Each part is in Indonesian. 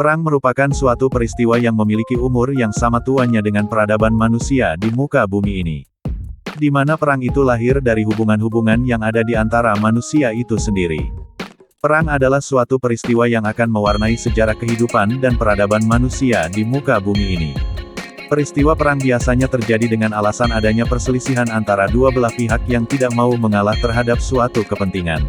Perang merupakan suatu peristiwa yang memiliki umur yang sama tuanya dengan peradaban manusia di muka bumi ini. Di mana perang itu lahir dari hubungan-hubungan yang ada di antara manusia itu sendiri. Perang adalah suatu peristiwa yang akan mewarnai sejarah kehidupan dan peradaban manusia di muka bumi ini. Peristiwa perang biasanya terjadi dengan alasan adanya perselisihan antara dua belah pihak yang tidak mau mengalah terhadap suatu kepentingan.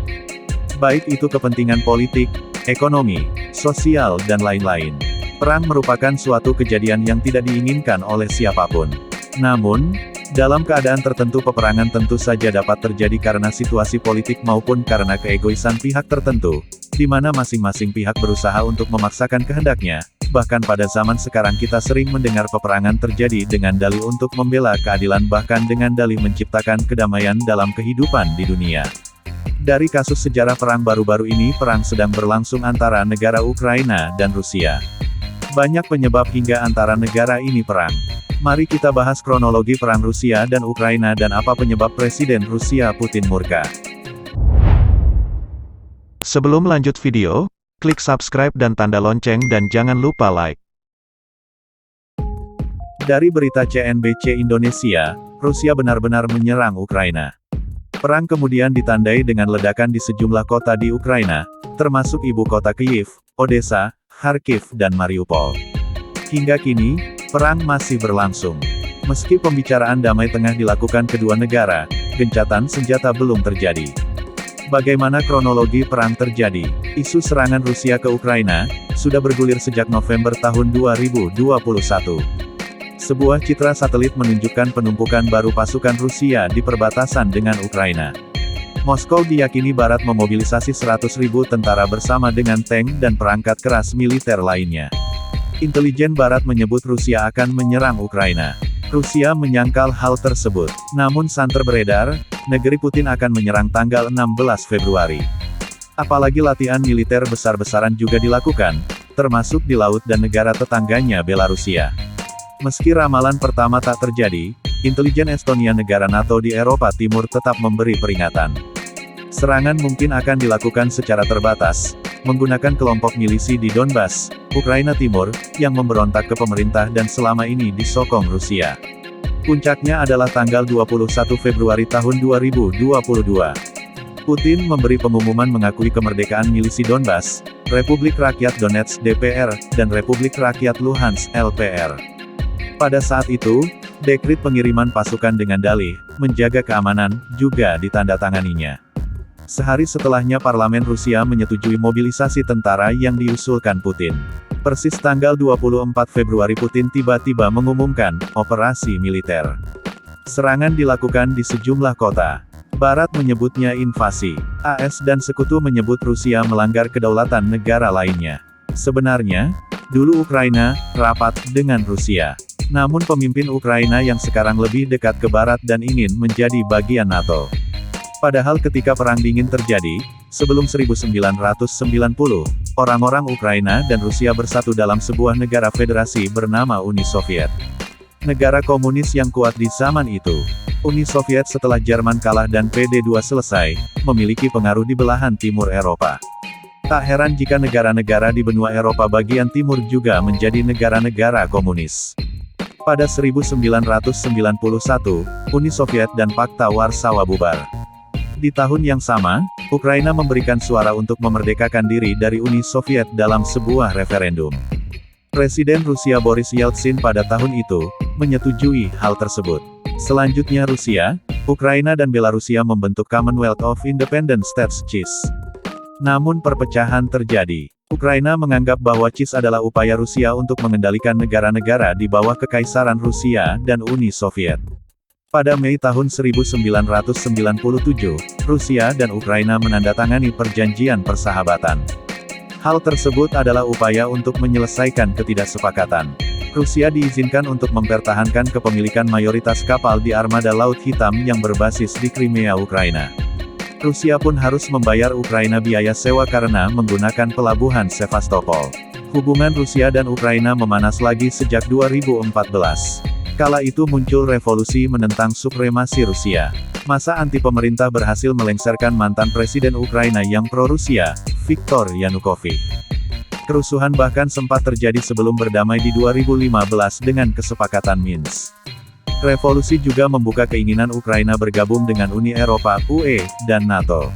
Baik itu kepentingan politik, ekonomi, sosial dan lain-lain. Perang merupakan suatu kejadian yang tidak diinginkan oleh siapapun. Namun, dalam keadaan tertentu peperangan tentu saja dapat terjadi karena situasi politik maupun karena keegoisan pihak tertentu, di mana masing-masing pihak berusaha untuk memaksakan kehendaknya. Bahkan pada zaman sekarang kita sering mendengar peperangan terjadi dengan dalih untuk membela keadilan bahkan dengan dalih menciptakan kedamaian dalam kehidupan di dunia. Dari kasus sejarah perang baru-baru ini perang sedang berlangsung antara negara Ukraina dan Rusia. Banyak penyebab hingga antara negara ini perang. Mari kita bahas kronologi perang Rusia dan Ukraina dan apa penyebab Presiden Rusia Putin murka. Sebelum lanjut video, klik subscribe dan tanda lonceng dan jangan lupa like. Dari berita CNBC Indonesia, Rusia benar-benar menyerang Ukraina. Perang kemudian ditandai dengan ledakan di sejumlah kota di Ukraina, termasuk ibu kota Kyiv, Odessa, Kharkiv dan Mariupol. Hingga kini, perang masih berlangsung. Meski pembicaraan damai tengah dilakukan kedua negara, gencatan senjata belum terjadi. Bagaimana kronologi perang terjadi? Isu serangan Rusia ke Ukraina sudah bergulir sejak November tahun 2021. Sebuah citra satelit menunjukkan penumpukan baru pasukan Rusia di perbatasan dengan Ukraina. Moskow diyakini Barat memobilisasi 100.000 tentara bersama dengan tank dan perangkat keras militer lainnya. Intelijen Barat menyebut Rusia akan menyerang Ukraina. Rusia menyangkal hal tersebut. Namun santer beredar, negeri Putin akan menyerang tanggal 16 Februari. Apalagi latihan militer besar-besaran juga dilakukan, termasuk di laut dan negara tetangganya Belarusia. Meski ramalan pertama tak terjadi, intelijen Estonia negara NATO di Eropa Timur tetap memberi peringatan. Serangan mungkin akan dilakukan secara terbatas, menggunakan kelompok milisi di Donbas, Ukraina Timur, yang memberontak ke pemerintah dan selama ini disokong Rusia. Puncaknya adalah tanggal 21 Februari tahun 2022. Putin memberi pengumuman mengakui kemerdekaan milisi Donbas, Republik Rakyat Donetsk (DPR), dan Republik Rakyat Luhansk (LPR). Pada saat itu, dekrit pengiriman pasukan dengan dalih menjaga keamanan juga ditandatanganinya. Sehari setelahnya parlemen Rusia menyetujui mobilisasi tentara yang diusulkan Putin. Persis tanggal 24 Februari Putin tiba-tiba mengumumkan operasi militer. Serangan dilakukan di sejumlah kota. Barat menyebutnya invasi. AS dan sekutu menyebut Rusia melanggar kedaulatan negara lainnya. Sebenarnya, dulu Ukraina rapat dengan Rusia. Namun pemimpin Ukraina yang sekarang lebih dekat ke Barat dan ingin menjadi bagian NATO. Padahal ketika Perang Dingin terjadi, sebelum 1990, orang-orang Ukraina dan Rusia bersatu dalam sebuah negara federasi bernama Uni Soviet. Negara komunis yang kuat di zaman itu. Uni Soviet setelah Jerman kalah dan PD2 selesai, memiliki pengaruh di belahan timur Eropa. Tak heran jika negara-negara di benua Eropa bagian timur juga menjadi negara-negara komunis. Pada 1991, Uni Soviet dan Pakta Warsawa bubar. Di tahun yang sama, Ukraina memberikan suara untuk memerdekakan diri dari Uni Soviet dalam sebuah referendum. Presiden Rusia Boris Yeltsin pada tahun itu menyetujui hal tersebut. Selanjutnya Rusia, Ukraina dan Belarusia membentuk Commonwealth of Independent States (CIS). Namun perpecahan terjadi. Ukraina menganggap bahwa CIS adalah upaya Rusia untuk mengendalikan negara-negara di bawah Kekaisaran Rusia dan Uni Soviet. Pada Mei tahun 1997, Rusia dan Ukraina menandatangani perjanjian persahabatan. Hal tersebut adalah upaya untuk menyelesaikan ketidaksepakatan. Rusia diizinkan untuk mempertahankan kepemilikan mayoritas kapal di armada Laut Hitam yang berbasis di Crimea, Ukraina. Rusia pun harus membayar Ukraina biaya sewa karena menggunakan pelabuhan Sevastopol. Hubungan Rusia dan Ukraina memanas lagi sejak 2014. Kala itu muncul revolusi menentang supremasi Rusia. Masa anti-pemerintah berhasil melengsarkan mantan presiden Ukraina yang pro-Rusia, Viktor Yanukovych. Kerusuhan bahkan sempat terjadi sebelum berdamai di 2015 dengan kesepakatan Minsk. Revolusi juga membuka keinginan Ukraina bergabung dengan Uni Eropa (UE) dan NATO.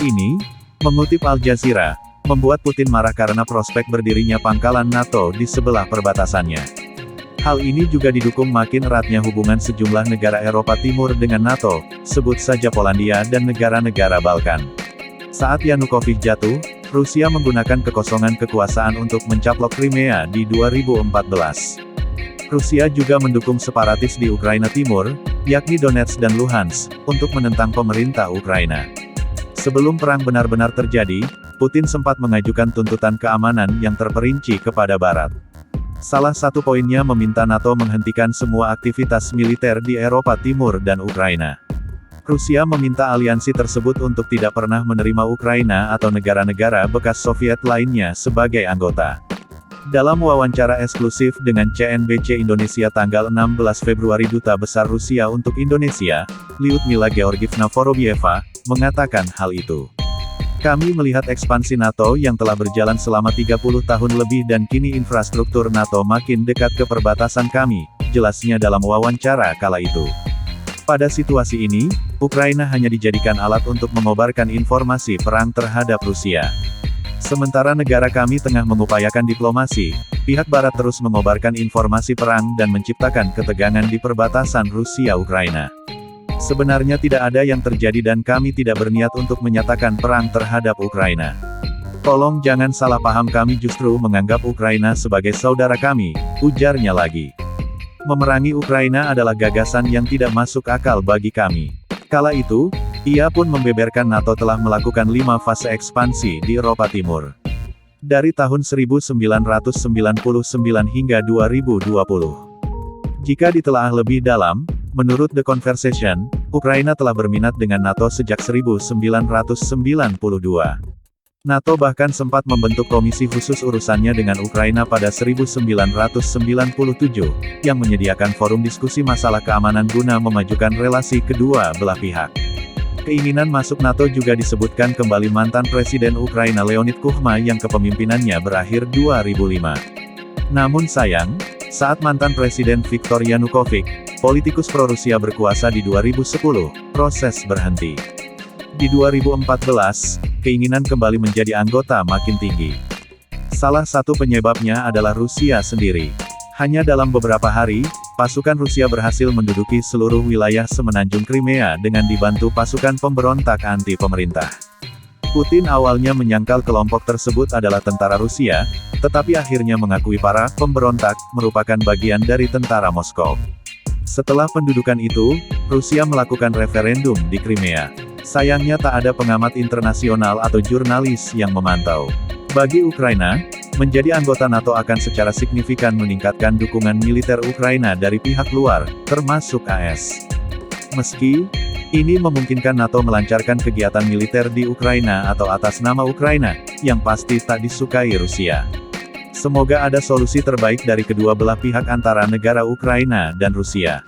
Ini, mengutip Al Jazeera, membuat Putin marah karena prospek berdirinya pangkalan NATO di sebelah perbatasannya. Hal ini juga didukung makin eratnya hubungan sejumlah negara Eropa Timur dengan NATO, sebut saja Polandia dan negara-negara Balkan. Saat Yanukovych jatuh, Rusia menggunakan kekosongan kekuasaan untuk mencaplok Crimea di 2014. Rusia juga mendukung separatis di Ukraina Timur, yakni Donetsk dan Luhansk, untuk menentang pemerintah Ukraina. Sebelum perang benar-benar terjadi, Putin sempat mengajukan tuntutan keamanan yang terperinci kepada Barat. Salah satu poinnya meminta NATO menghentikan semua aktivitas militer di Eropa Timur dan Ukraina. Rusia meminta aliansi tersebut untuk tidak pernah menerima Ukraina atau negara-negara bekas Soviet lainnya sebagai anggota. Dalam wawancara eksklusif dengan CNBC Indonesia tanggal 16 Februari, Duta Besar Rusia untuk Indonesia, Lyudmila Georgievna Vorobyeva, mengatakan hal itu. Kami melihat ekspansi NATO yang telah berjalan selama 30 tahun lebih dan kini infrastruktur NATO makin dekat ke perbatasan kami, jelasnya dalam wawancara kala itu. Pada situasi ini, Ukraina hanya dijadikan alat untuk mengobarkan informasi perang terhadap Rusia. Sementara negara kami tengah mengupayakan diplomasi, pihak Barat terus mengobarkan informasi perang dan menciptakan ketegangan di perbatasan Rusia-Ukraina. Sebenarnya tidak ada yang terjadi dan kami tidak berniat untuk menyatakan perang terhadap Ukraina. Tolong jangan salah paham, kami justru menganggap Ukraina sebagai saudara kami, ujarnya lagi. Memerangi Ukraina adalah gagasan yang tidak masuk akal bagi kami. Kala itu, ia pun membeberkan NATO telah melakukan 5 fase ekspansi di Eropa Timur. Dari tahun 1999 hingga 2020. Jika ditelaah lebih dalam, menurut The Conversation, Ukraina telah berminat dengan NATO sejak 1992. NATO bahkan sempat membentuk komisi khusus urusannya dengan Ukraina pada 1997, yang menyediakan forum diskusi masalah keamanan guna memajukan relasi kedua belah pihak. Keinginan masuk NATO juga disebutkan kembali mantan Presiden Ukraina Leonid Kuchma yang kepemimpinannya berakhir 2005. Namun sayang, saat mantan Presiden Viktor Yanukovych, politikus pro-Rusia berkuasa di 2010, proses berhenti. Di 2014, keinginan kembali menjadi anggota makin tinggi. Salah satu penyebabnya adalah Rusia sendiri. Hanya dalam beberapa hari, pasukan Rusia berhasil menduduki seluruh wilayah semenanjung Crimea dengan dibantu pasukan pemberontak anti-pemerintah. Putin awalnya menyangkal kelompok tersebut adalah tentara Rusia, tetapi akhirnya mengakui para pemberontak merupakan bagian dari tentara Moskow. Setelah pendudukan itu, Rusia melakukan referendum di Crimea. Sayangnya tak ada pengamat internasional atau jurnalis yang memantau. Bagi Ukraina, menjadi anggota NATO akan secara signifikan meningkatkan dukungan militer Ukraina dari pihak luar, termasuk AS. Meski ini memungkinkan NATO melancarkan kegiatan militer di Ukraina atau atas nama Ukraina, yang pasti tak disukai Rusia. Semoga ada solusi terbaik dari kedua belah pihak antara negara Ukraina dan Rusia.